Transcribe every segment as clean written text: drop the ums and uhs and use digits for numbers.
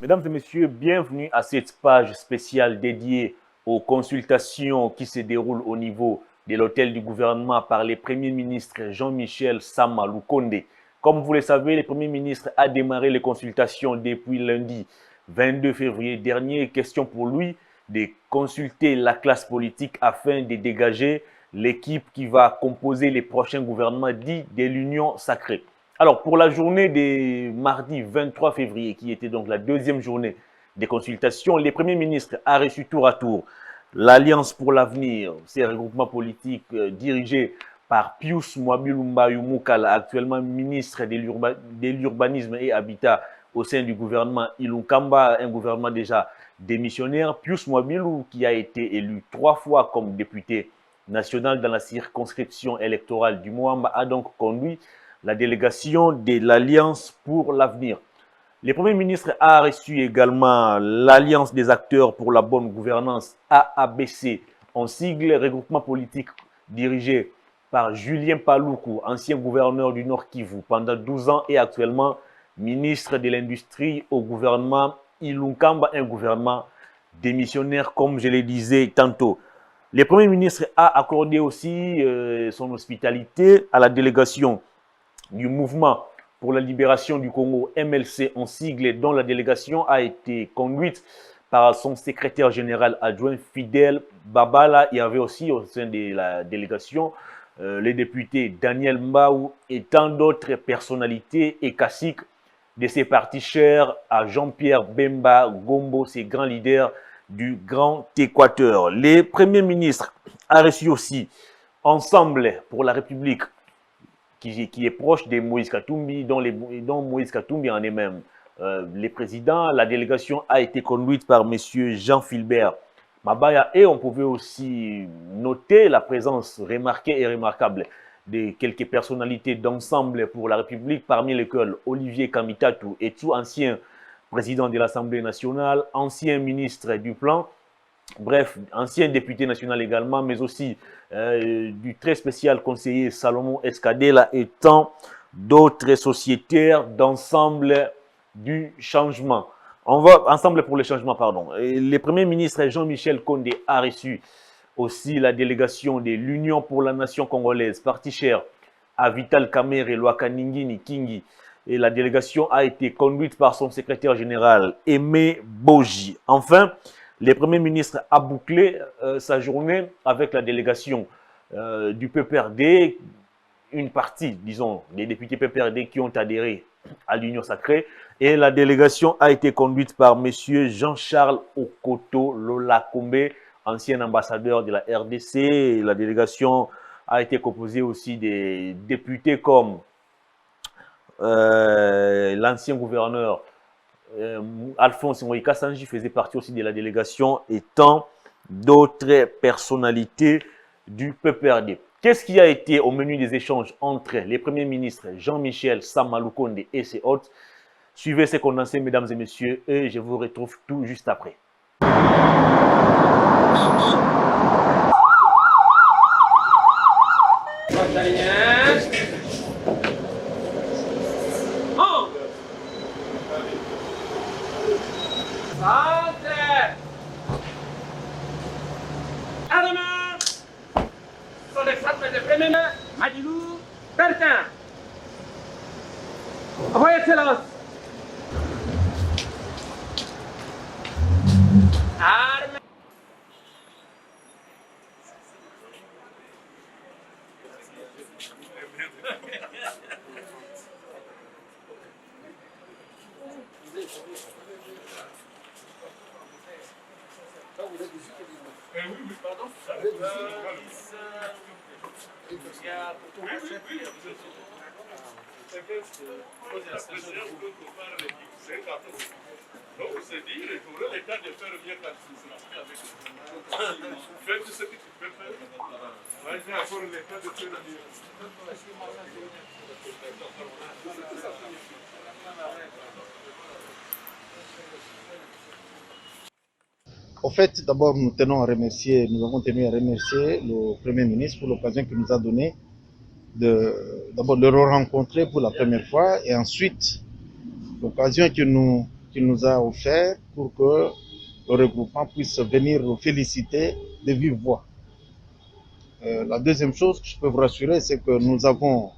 Mesdames et messieurs, bienvenue à cette page spéciale dédiée aux consultations qui se déroulent au niveau de l'hôtel du gouvernement par les premiers ministres Jean-Michel Sama Lukonde. Comme vous le savez, le premier ministre a démarré les consultations depuis lundi 22 février dernier. Question pour lui de consulter la classe politique afin de dégager l'équipe qui va composer les prochains gouvernements dits de l'Union sacrée. Alors, pour la journée de mardi 23 février, qui était donc la deuxième journée des consultations, les premiers ministres ont reçu tour à tour l'Alliance pour l'avenir, ces regroupements politiques dirigés par Pius Mwabilumba Yumukala, actuellement ministre de l'Urbanisme et Habitat au sein du gouvernement Ilunkamba, un gouvernement déjà démissionnaire. Pius Mwabilou, qui a été élu 3 fois comme député national dans la circonscription électorale du Moamba, a donc conduit la délégation de l'Alliance pour l'avenir. Le Premier ministre a reçu également l'Alliance des acteurs pour la bonne gouvernance, AABC, en sigle regroupement politique dirigé par Julien Paloukou, ancien gouverneur du Nord Kivu pendant 12 ans et actuellement ministre de l'Industrie au gouvernement Ilunkamba, un gouvernement démissionnaire, comme je le disais tantôt. Le Premier ministre a accordé aussi son hospitalité à la délégation du mouvement pour la libération du Congo, MLC en sigle, dont la délégation a été conduite par son secrétaire général adjoint Fidel Babala. Il y avait aussi au sein de la délégation les députés Daniel Mbaou et tant d'autres personnalités et caciques de ces partis chers à Jean-Pierre Bemba Gombo, ces grands leaders du Grand Équateur. Les premiers ministres ont reçu aussi Ensemble pour la République, qui est proche de Moïse Katumbi, dont Moïse Katumbi en est même le président. La délégation a été conduite par M. Jean-Philbert Mabaya et on pouvait aussi noter la présence remarquée et remarquable de quelques personnalités d'Ensemble pour la République, parmi lesquelles Olivier Kamitatou, tout ancien président de l'Assemblée nationale, ancien ministre du Plan, bref, ancien député national également, mais aussi du très spécial conseiller Salomon Escadela et tant d'autres sociétaires d'Ensemble du changement. On va Ensemble pour le changement, pardon. Et le premier ministre Jean-Michel Condé a reçu aussi la délégation de l'Union pour la nation congolaise, parti cher à Vital Kamerhe, Lwakaningini Kingi. Et la délégation a été conduite par son secrétaire général, Aimé Boji. Enfin, le Premier ministre a bouclé sa journée avec la délégation du PPRD, une partie, disons, des députés PPRD qui ont adhéré à l'Union sacrée. Et la délégation a été conduite par M. Jean-Charles Okoto Lolakombe, ancien ambassadeur de la RDC. Et la délégation a été composée aussi des députés comme l'ancien gouverneur Alphonse Moïka Sanji faisait partie aussi de la délégation et tant d'autres personnalités du PPRD. Qu'est-ce qui a été au menu des échanges entre les premiers ministres Jean-Michel Sama Lukonde et ses hôtes? Suivez ces condensés, mesdames et messieurs, et je vous retrouve tout juste après. Madilou, Bertin. Envoyez excellence. Arme. Oui, pardon. Donc, on s'est dit, il faudrait le temps de faire bien quand fais tout ce que tu peux faire. Vas-y, encore le temps de faire bien. En fait, d'abord, nous avons tenu à remercier le Premier ministre pour l'occasion qu'il nous a donnée d'abord de le rencontrer pour la première fois et ensuite l'occasion qu'il qu'il nous a offert pour que le regroupement puisse venir nous féliciter de vive voix. La deuxième chose que je peux vous rassurer, c'est que nous avons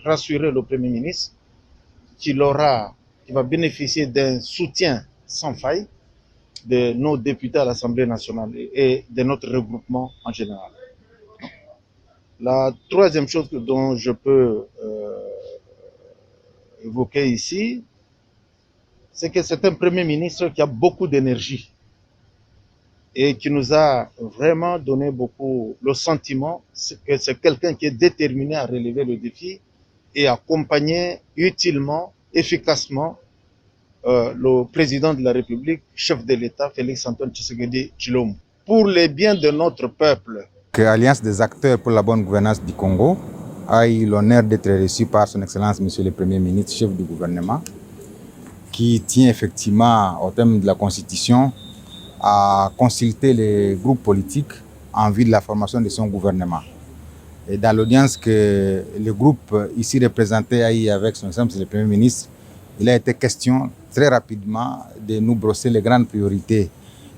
rassuré le Premier ministre qu'il va bénéficier d'un soutien sans faille de nos députés à l'Assemblée nationale et de notre regroupement en général. La troisième chose dont je peux évoquer ici, c'est que c'est un Premier ministre qui a beaucoup d'énergie et qui nous a vraiment donné beaucoup le sentiment que c'est quelqu'un qui est déterminé à relever le défi et accompagner utilement, efficacement le président de la République, chef de l'État, Félix-Antoine Tshisekedi Tshilombo. Pour les biens de notre peuple. Que l'Alliance des acteurs pour la bonne gouvernance du Congo a eu l'honneur d'être reçue par son Excellence Monsieur le Premier ministre, chef du gouvernement, qui tient effectivement au thème de la Constitution à consulter les groupes politiques en vue de la formation de son gouvernement. Et dans l'audience que le groupe ici représenté a eu avec son Excellence le Premier ministre, il a été question très rapidement de nous brosser les grandes priorités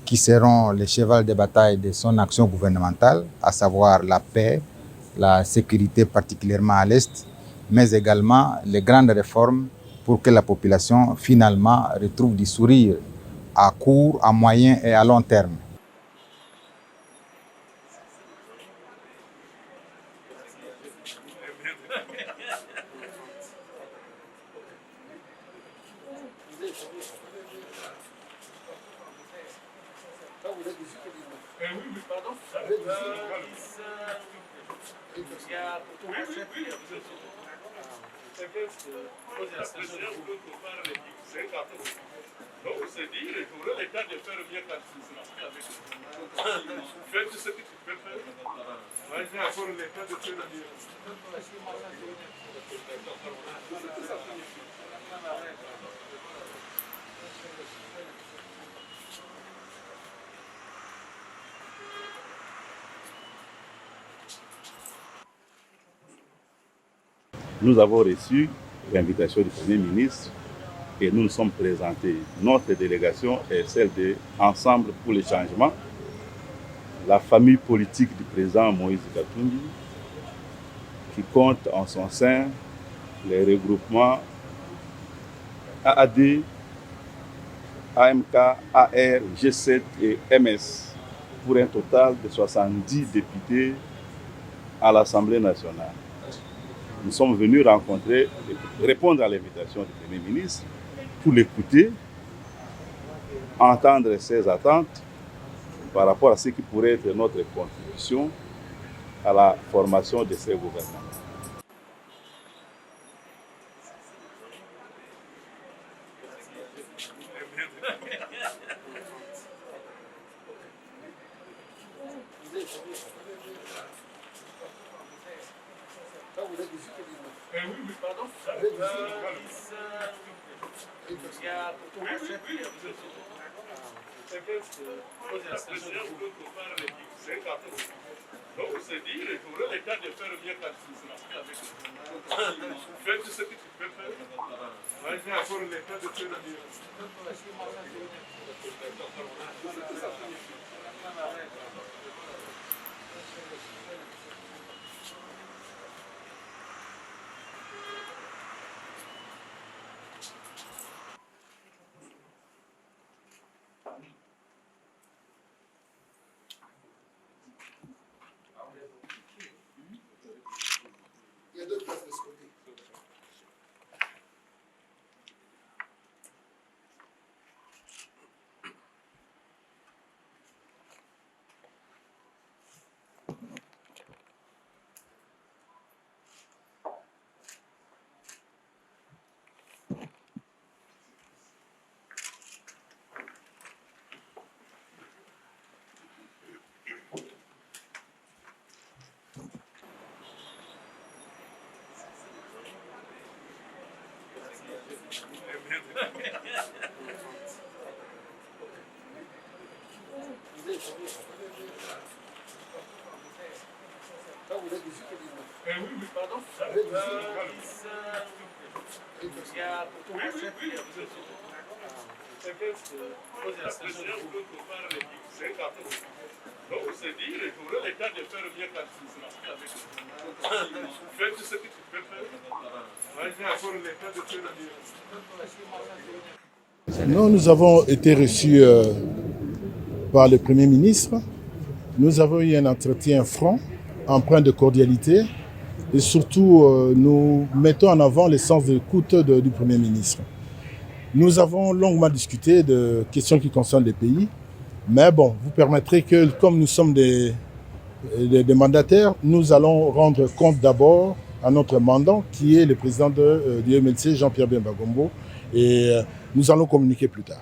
qui seront les chevals de bataille de son action gouvernementale, à savoir la paix, la sécurité particulièrement à l'Est, mais également les grandes réformes pour que la population finalement retrouve du sourire à court, à moyen et à long terme. Donc, c'est dit, il aurait le temps de faire bien quand tu seras avec eux. Fais tout ce que tu peux faire. Vas-y, encore le temps de faire bien. Nous avons reçu l'invitation du Premier ministre et nous nous sommes présentés. Notre délégation est celle de Ensemble pour le changement, la famille politique du président Moïse Katumbi, qui compte en son sein les regroupements AAD, AMK, AR, G7 et MS, pour un total de 70 députés à l'Assemblée nationale. Nous sommes venus répondre à l'invitation du Premier ministre pour l'écouter, entendre ses attentes par rapport à ce qui pourrait être notre contribution à la formation de ces gouvernements. Donc, c'est dit, il aurait le temps de faire bien quand tu seras avec eux. Fais tout ce que tu peux faire. Vas-y, encore le temps de faire bien. Donc, on s'est dit, j'aurai le temps de faire bien l'administration avec nous. Faites ce que tu peux faire. J'ai encore le temps de faire mieux. Nous avons été reçus par le Premier ministre. Nous avons eu un entretien franc, empreint de cordialité. Et surtout, nous mettons en avant le sens de l'écoute du Premier ministre. Nous avons longuement discuté de questions qui concernent les pays. Mais bon, vous permettrez que, comme nous sommes des mandataires, nous allons rendre compte d'abord à notre mandant, qui est le président du MLC, Jean-Pierre Bemba Gombo, et nous allons communiquer plus tard.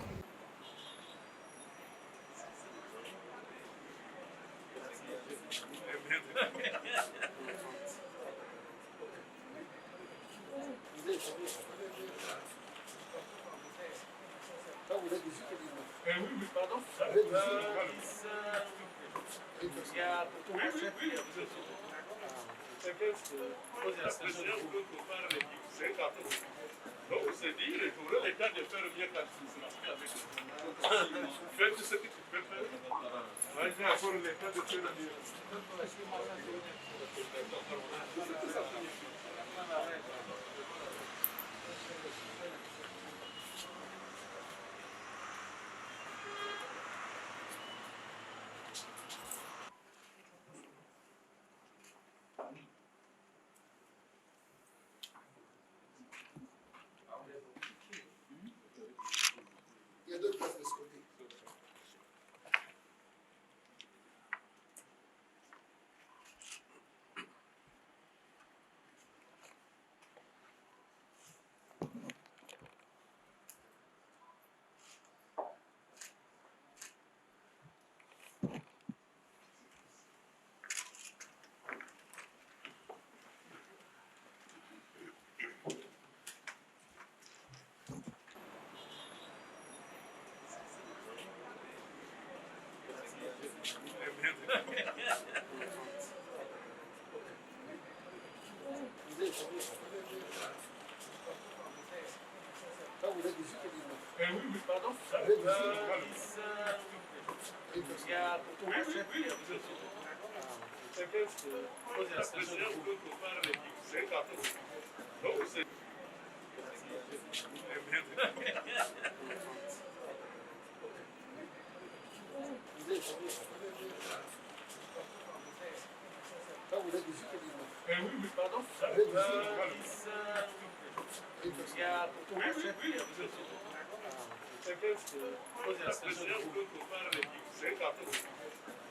Donc, on s'est dit, j'aurai le temps de faire bien l'administration avec nous. Faites ce que tu peux faire. J'ai encore le temps de faire mieux.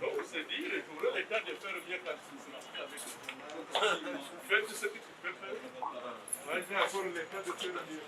Donc, on s'est dit, j'aurai le temps de faire bien l'administration avec nous. Faites ce que tu peux faire. J'ai encore le temps de faire mieux.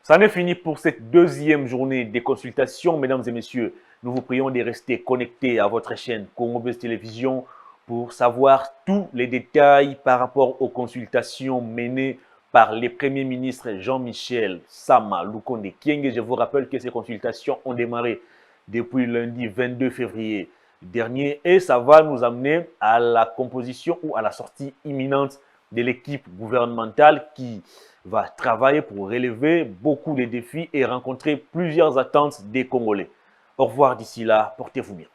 C'en est fini pour cette deuxième journée des consultations. Mesdames et messieurs, nous vous prions de rester connectés à votre chaîne Congo Buzz Télévision pour savoir tous les détails par rapport aux consultations menées par les premiers ministres Jean-Michel Sama Lukonde Kyenge. Je vous rappelle que ces consultations ont démarré depuis lundi 22 février dernier et ça va nous amener à la composition ou à la sortie imminente de l'équipe gouvernementale qui va travailler pour relever beaucoup de défis et rencontrer plusieurs attentes des Congolais. Au revoir d'ici là, portez-vous bien.